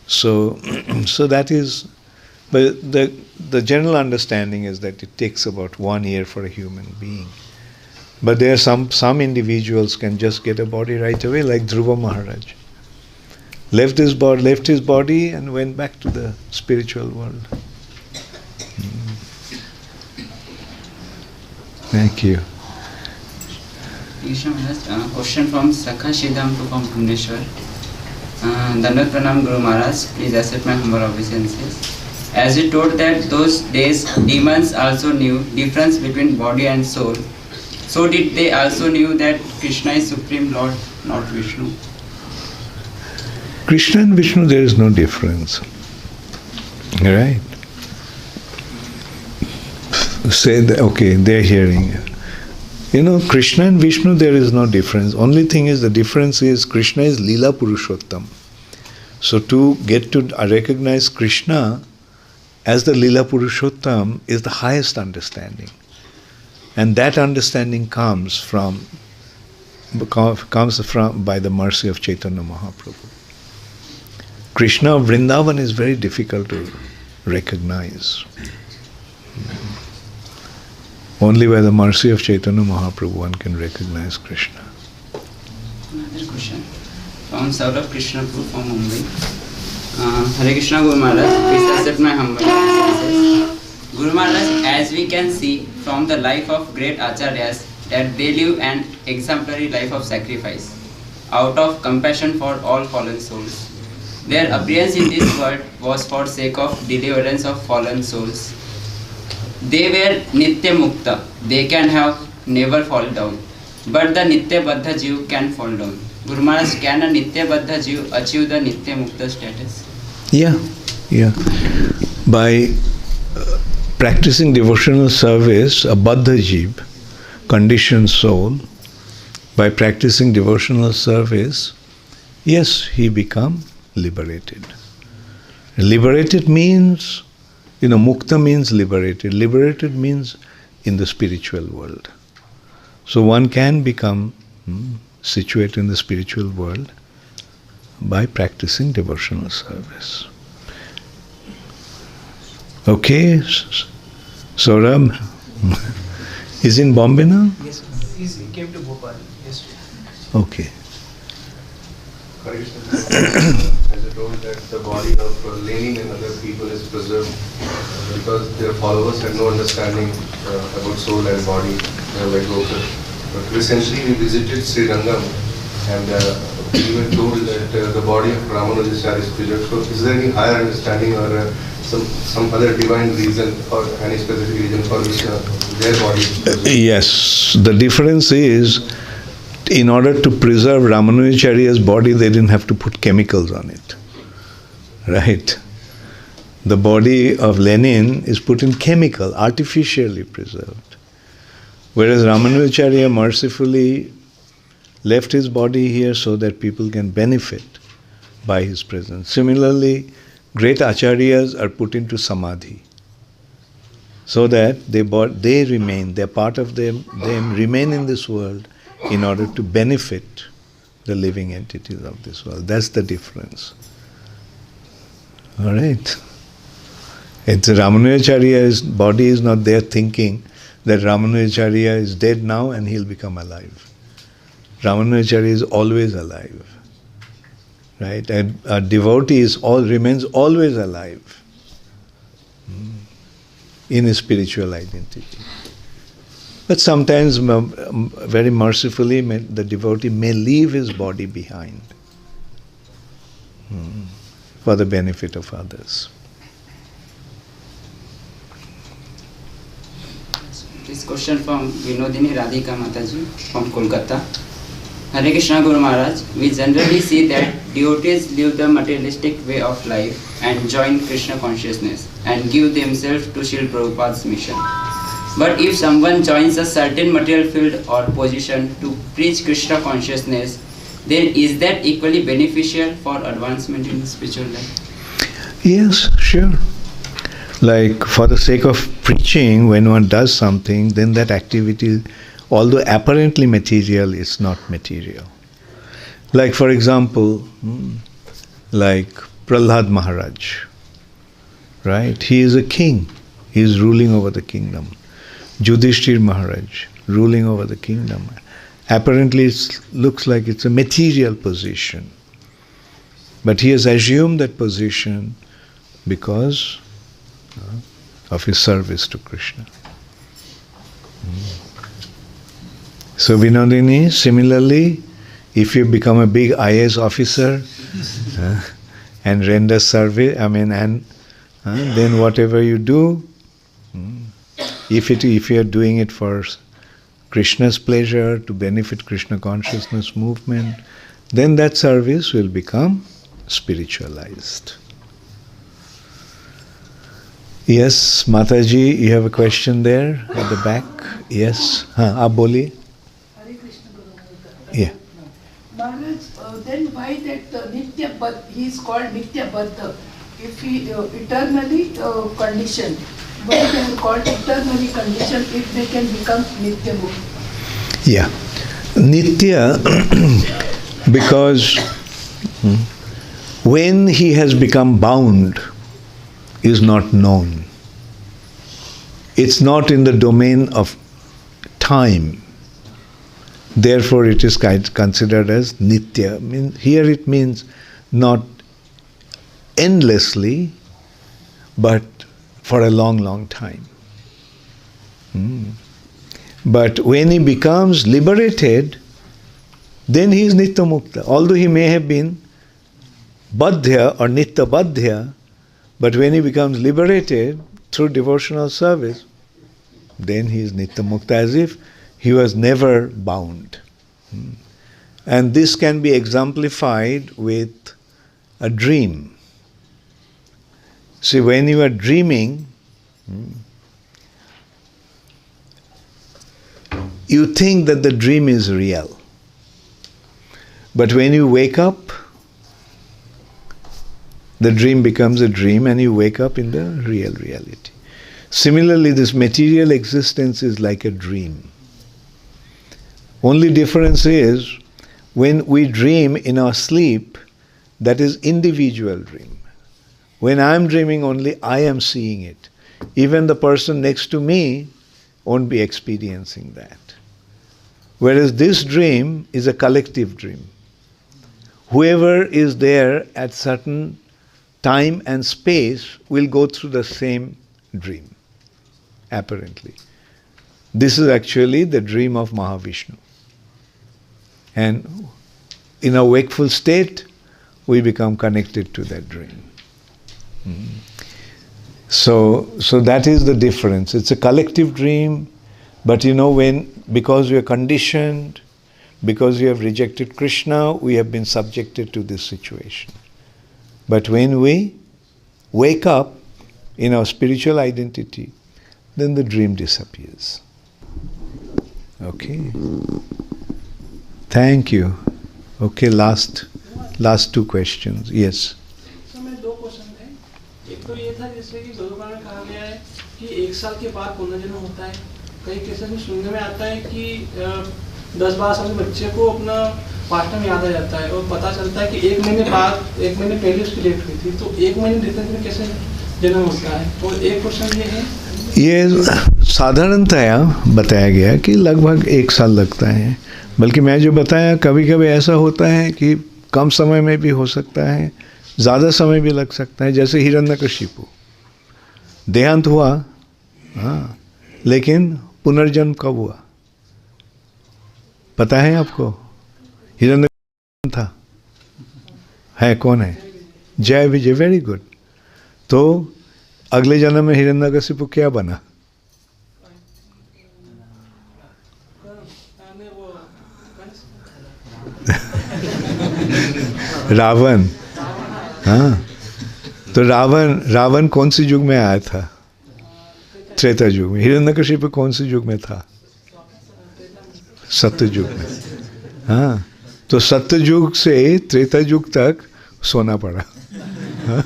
So that is, but the general understanding is that it takes about 1 year for a human being. But there are some individuals can just get a body right away, like Dhruva Maharaj. Left his body and went back to the spiritual world. Thank you. Question from Sakha Shidam from Bhubaneswar. Dandavat Pranam Guru Maharaj, please accept my humble obeisances. As you told that those days demons also knew difference between body and soul, so did they also knew that Krishna is Supreme Lord, not Vishnu? Krishna and Vishnu, there is no difference. Right? Say that, okay, they're hearing. Krishna and Vishnu, there is no difference. Only thing is, the difference is Krishna is Leela Purushottam. So to get to recognize Krishna as the Leela Purushottam is the highest understanding. And that understanding comes by the mercy of Chaitanya Mahaprabhu. Krishna of Vrindavan is very difficult to recognize. Only by the mercy of Chaitanya Mahaprabhu one can recognize Krishna. Another question from Saurabh Krishnapur from Mumbai. Hare Krishna Guru Maharaj, please accept my humble obeisances. Guru Maharaj, as we can see from the life of great Acharyas, that they live an exemplary life of sacrifice, out of compassion for all fallen souls. Their appearance in this world was for sake of deliverance of fallen souls. They were Nitya Mukta, they can have never fall down. But the Nitya Baddha Jiv can fall down. Guru Maharaj, can a Nitya Baddha Jiv achieve the Nitya Mukta status? Yeah. By practicing devotional service, a Baddha Jiv, conditioned soul, by practicing devotional service, yes, he become liberated. Liberated means, mukta means liberated. Liberated means in the spiritual world. So one can become situated in the spiritual world by practicing devotional service. Okay, Saurabh is in Bombay now? Yes, he came to Bhopal yesterday. Okay. As I told that the body of Lenin and other people is preserved because their followers had no understanding about soul and body like local. But recently we visited Sri Rangam and we were told that the body of Ramanujacharya is preserved. So is there any higher understanding or some other divine reason or any specific reason for which their body is preserved? Yes, the difference is, in order to preserve Ramanujacharya's body, they didn't have to put chemicals on it. Right? The body of Lenin is put in chemical, artificially preserved. Whereas Ramanujacharya mercifully left his body here so that people can benefit by his presence. Similarly, great acharyas are put into samadhi so that they remain, they're part of them remain in this world in order to benefit the living entities of this world. That's the difference. All right. It's Ramanujacharya's body is not there thinking that Ramanujacharya is dead now and he'll become alive. Ramanujacharya is always alive. Right? And a devotee remains always alive in his spiritual identity. But sometimes, very mercifully, the devotee may leave his body behind for the benefit of others. This question from Vinodini Radhika Mataji from Kolkata. Hare Krishna Guru Maharaj, we generally see that devotees live the materialistic way of life and join Krishna consciousness and give themselves to Srila Prabhupada's mission. But if someone joins a certain material field or position to preach Krishna consciousness, then is that equally beneficial for advancement in spiritual life? Yes, sure. Like for the sake of preaching, when one does something, then that activity, although apparently material, is not material. Like for example, like Prahlad Maharaj, right? He is a king. He is ruling over the kingdom. Yudhishthir Maharaj, ruling over the kingdom. Apparently it looks like it's a material position. But he has assumed that position because of his service to Krishna. So Vinodini, similarly, if you become a big IAS officer and render service, then whatever you do, if you are doing it for Krishna's pleasure, to benefit Krishna consciousness movement, then that service will become spiritualized. Yes, Mataji, you have a question there at the back? Yes. Aap boliye. Hare Krishna Guru Maharaj. Yeah. Maharaj, then why that Nitya Baddha, he is called Nitya Baddha, if he eternally conditioned? Why they are called eternally conditioned if they can become Nitya Mukta? Yeah. Nitya, because when he has become bound, is not known. It's not in the domain of time. Therefore, it is considered as Nitya. Here it means not endlessly, but for a long, long time. But when he becomes liberated, then he is Nitya Mukta. Although he may have been Badhya or Nitya Badhya, but when he becomes liberated through devotional service, then he is Nitya Mukta, as if he was never bound. And this can be exemplified with a dream. See, when you are dreaming, you think that the dream is real. But when you wake up, the dream becomes a dream and you wake up in the real reality. Similarly, this material existence is like a dream. Only difference is, when we dream in our sleep, that is individual dream. When I am dreaming, only I am seeing it. Even the person next to me won't be experiencing that. Whereas this dream is a collective dream. Whoever is there at certain time and space will go through the same dream, apparently. This is actually the dream of Mahavishnu. And in a wakeful state, we become connected to that dream. So that is the difference. It's a collective dream, but because we are conditioned, because we have rejected Krishna, we have been subjected to this situation. But when we wake up in our spiritual identity, then the dream disappears. Okay. Thank you. Okay, last two questions. Yes. Sir मेरे दो question थे. एक तो ये था जैसे कि भगवान में कहा गया है कि 1 साल के बाद पुनर्जन्म होता है. कई केसेस में सुनने में आता है कि 10-12 साल के बच्चे को अपना पास्टम याद आ जाता है और पता चलता है कि 1 महीने बाद 1 महीने पहले उसकी डेथ हुई थी. तो 1 महीने डिफरेंस में कैसे जन्म होता है? और एक क्वेश्चन ये है, ये साधारणतया बताया गया कि लगभग 1 साल लगता है. बल्कि मैं जो बताया, कभी कभी ऐसा होता है कि कम समय में भी हो सकता है, ज़्यादा समय भी लग सकता है. जैसे हिरण्यकशिपु देहांत हुआ, हाँ, लेकिन पुनर्जन्म कब हुआ पता है आपको? हिरण्यकशिपु था, है कौन है? जय विजय. Very good. तो अगले जन्म में हिरण्यकशिपु क्या बना? रावण. हाँ, तो रावण कौन सी युग में आया था? त्रेता युग में. हिरण्यकशिपु कौन सी युग में था? सत्य युग में. हाँ, तो सत्य युग से त्रेता युग तक सोना पड़ा. हाँ?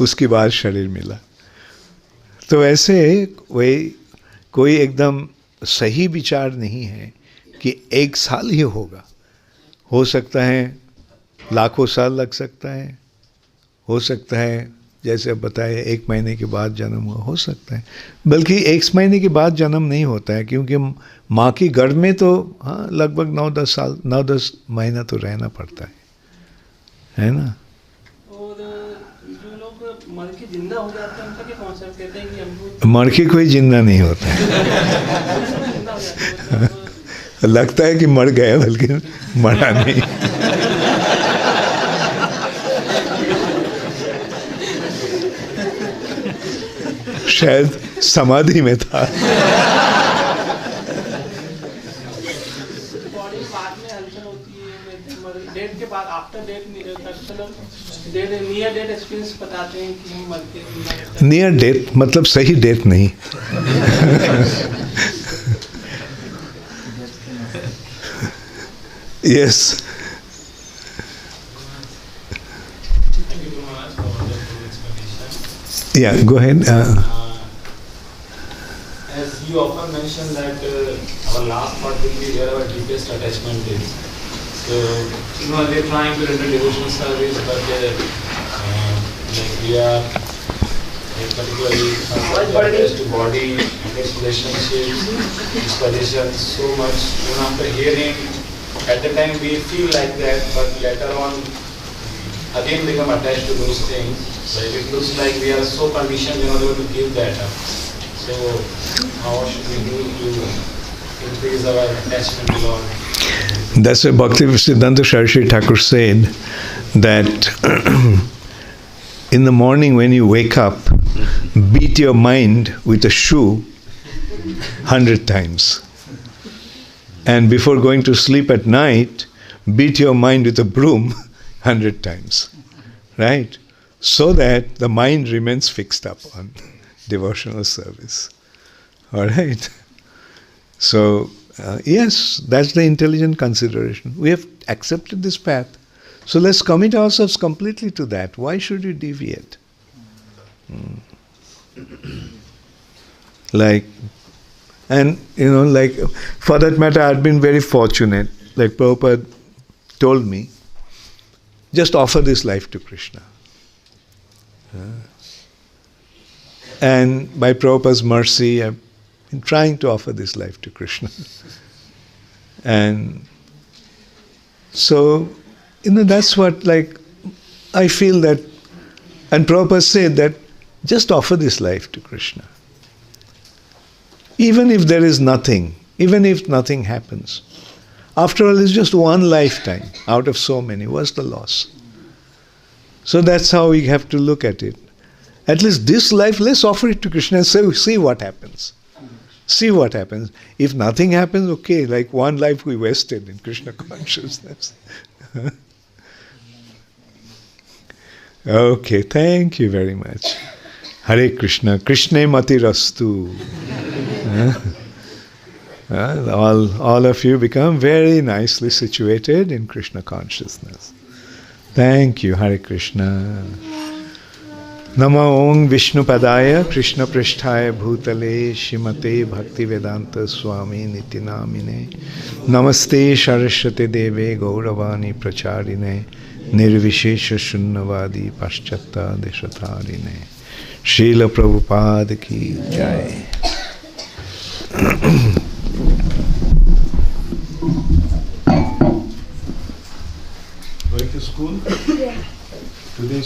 उसके बाद शरीर मिला. तो ऐसे वही कोई एकदम सही विचार नहीं है कि 1 साल ही होगा. हो सकता है लाखों साल लग सकता है, हो सकता है जैसे अब बताए 1 महीने के बाद जन्म हुआ, हो सकता है. बल्कि 1 महीने के बाद जन्म नहीं होता है, क्योंकि माँ की गर्भ में तो हाँ लगभग 9-10 महीना तो रहना पड़ता है ना. और जो लोग मर के जिंदा हो जाते हैं उनका क्या कॉन्सेप्ट कहते हैं कि हमको मर के कोई जिंदा नहीं होता है. जिंदा हो जाते हैं. लगता है कि मर गया, बल्कि मरा नहीं. शायद समाधि में था. बॉडी बाद में हलचल होती है, डेथ के बाद after death near death experience बताते हैं कि हम मर के. नियर डेथ मतलब सही डेथ नहीं. Yes. Yeah, go ahead. As you often mention that our last part will be where our deepest attachment is. So, we are trying to render devotional service, but like we are particularly attached to body, attached relationships, dispositions so much. Even after hearing, at the time we feel like that, but later on again become attached to those things. So it looks like we are so conditioned in order to give that up. So how should we do to increase our attachment to Lord? That's why Bhaktivedanta Saraswati Thakur said that in the morning when you wake up, beat your mind with a shoe 100 times. And before going to sleep at night, beat your mind with a broom 100 times. Right? So that the mind remains fixed up on devotional service. All right? So, yes, that's the intelligent consideration. We have accepted this path. So let's commit ourselves completely to that. Why should we deviate? And for that matter, I've been very fortunate. Like Prabhupada told me, just offer this life to Krishna. And by Prabhupada's mercy, I've been trying to offer this life to Krishna. And so, that's what, like, I feel that, and Prabhupada said that just offer this life to Krishna. Even if there is nothing, even if nothing happens. After all, it's just one lifetime out of so many. What's the loss? So that's how we have to look at it. At least this life, let's offer it to Krishna and say, see what happens. See what happens. If nothing happens, okay, like one life we wasted in Krishna consciousness. Okay, thank you very much. Hare Krishna, Krishna Mati Rastu. All of you become very nicely situated in Krishna consciousness. Thank you, Hare Krishna. Namo Om Vishnu Padaya Krishna Pristhaya Bhutale Shimate Bhakti Vedanta Swami Nitinamine Namaste Saraswate Deve Gauravani Pracharine Nirvishesha Shunnavadi Paschatta Deshatarine Srila Prabhupada Ki Jai. Going to school? Yeah. Today